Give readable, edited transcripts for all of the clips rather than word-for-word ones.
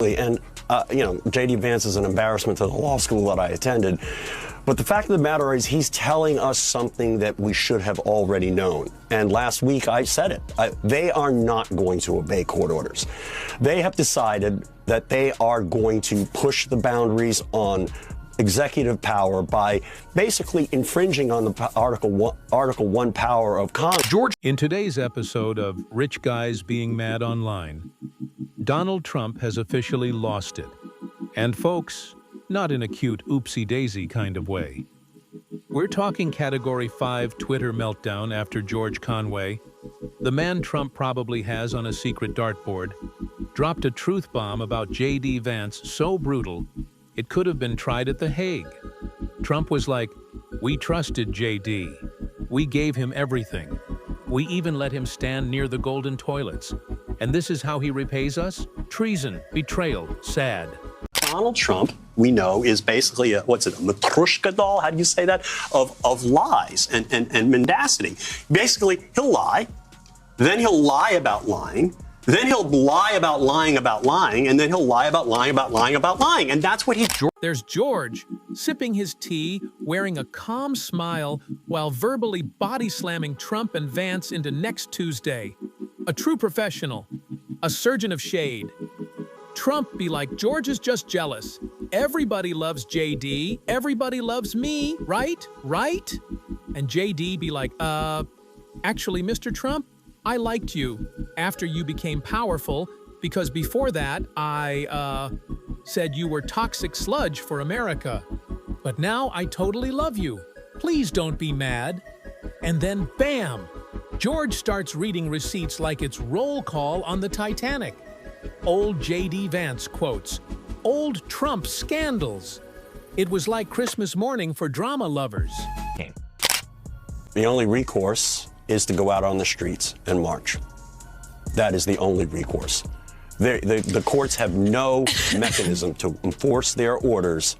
And, J.D. Vance is an embarrassment to the law school that I attended. But the fact of the matter is he's telling us something that we should have already known. And last week I said it. They are not going to obey court orders. They have decided that they are going to push the boundaries on executive power by basically infringing on the Article 1 power of Congress. In today's episode of Rich Guys Being Mad Online, Donald Trump has officially lost it. And folks, not in a cute oopsie-daisy kind of way. We're talking Category 5 Twitter meltdown after George Conway, the man Trump probably has on a secret dartboard, dropped a truth bomb about J.D. Vance so brutal it could have been tried at The Hague. Trump was like, "We trusted J.D. We gave him everything. We even let him stand near the golden toilets. And this is how he repays us? Treason, betrayal, sad." Donald Trump, we know, is basically a Matryoshka doll? How do you say that? Of lies and mendacity. Basically, he'll lie, then he'll lie about lying, then he'll lie about lying about lying, and then he'll lie about lying about lying about lying. And that's what he... There's George, sipping his tea, wearing a calm smile, while verbally body-slamming Trump and Vance into next Tuesday. A true professional, a surgeon of shade. Trump be like, "George is just jealous. Everybody loves JD. Everybody loves me, right? Right?" And JD be like, actually, Mr. Trump, I liked you after you became powerful because before that, I, said you were toxic sludge for America. But now I totally love you. Please don't be mad." And then bam! George starts reading receipts like it's roll call on the Titanic. Old J.D. Vance quotes, "Old Trump scandals." It was like Christmas morning for drama lovers. The only recourse is to go out on the streets and march. That is the only recourse. The courts have no mechanism to enforce their orders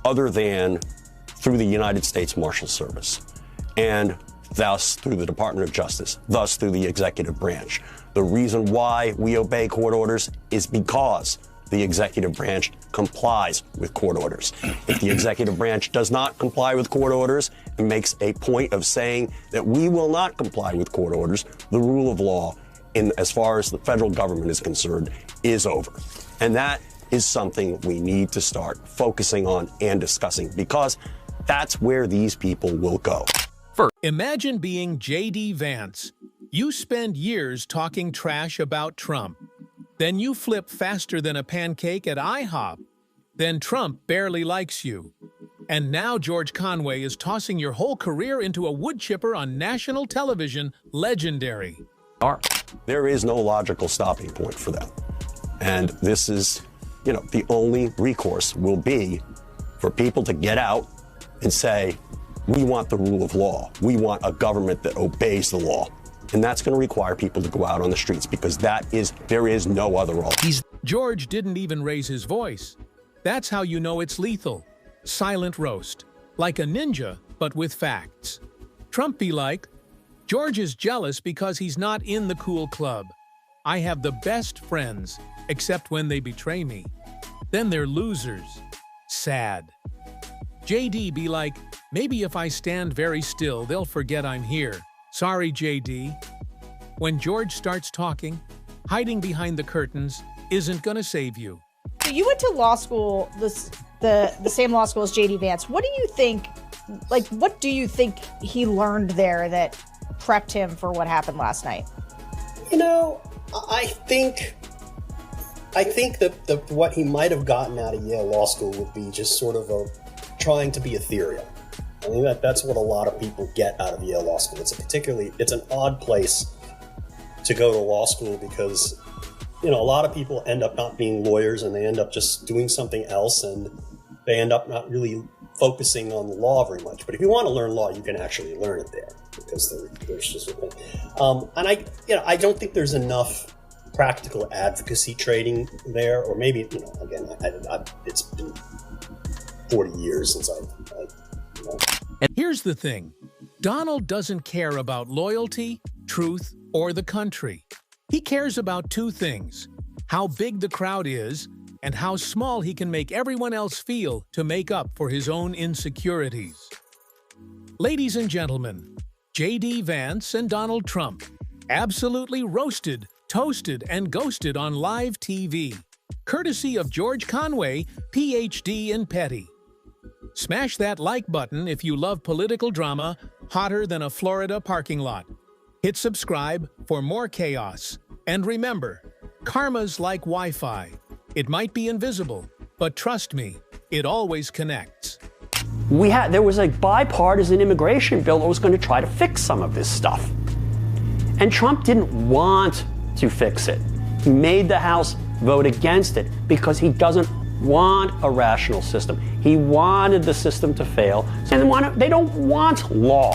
other than through the United States Marshal Service, and thus through the Department of Justice, thus through the executive branch. The reason why we obey court orders is because the executive branch complies with court orders. If the executive branch does not comply with court orders and makes a point of saying that we will not comply with court orders, the rule of law, as far as the federal government is concerned, is over. And that is something we need to start focusing on and discussing, because that's where these people will go. Imagine being J.D. Vance. You spend years talking trash about Trump. Then you flip faster than a pancake at IHOP. Then Trump barely likes you. And now George Conway is tossing your whole career into a wood chipper on national television. Legendary. There is no logical stopping point for them. And this is, the only recourse will be for people to get out and say, we want the rule of law. We want a government that obeys the law. And that's going to require people to go out on the streets, because there is no other alternative. George didn't even raise his voice. That's how you know it's lethal. Silent roast. Like a ninja, but with facts. Trump be like, "George is jealous because he's not in the cool club. I have the best friends, except when they betray me. Then they're losers. Sad." JD be like, "Maybe if I stand very still, they'll forget I'm here. Sorry, JD." When George starts talking, hiding behind the curtains isn't gonna save you. So you went to law school, the same law school as J.D. Vance. What do you think he learned there that prepped him for what happened last night? I think that what he might have gotten out of Yale Law School would be just sort of trying to be ethereal. I mean, that's what a lot of people get out of Yale Law School. It's an odd place to go to law school because, a lot of people end up not being lawyers and they end up just doing something else, and they end up not really focusing on the law very much. But if you want to learn law, you can actually learn it there, because there's just a thing. And I don't think there's enough practical advocacy training there, or maybe, again, it's been 40 years since And here's the thing. Donald doesn't care about loyalty, truth, or the country. He cares about two things: how big the crowd is and how small he can make everyone else feel to make up for his own insecurities. Ladies and gentlemen, J.D. Vance and Donald Trump, absolutely roasted, toasted, and ghosted on live TV, courtesy of George Conway, Ph.D. in Petty. Smash that like button if you love political drama hotter than a Florida parking lot. Hit subscribe for more chaos. And remember, karma's like Wi-Fi. It might be invisible, but trust me, it always connects. There was a bipartisan immigration bill that was going to try to fix some of this stuff. And Trump didn't want to fix it. He made the House vote against it because he doesn't want a rational system. He wanted the system to fail, and they don't want law.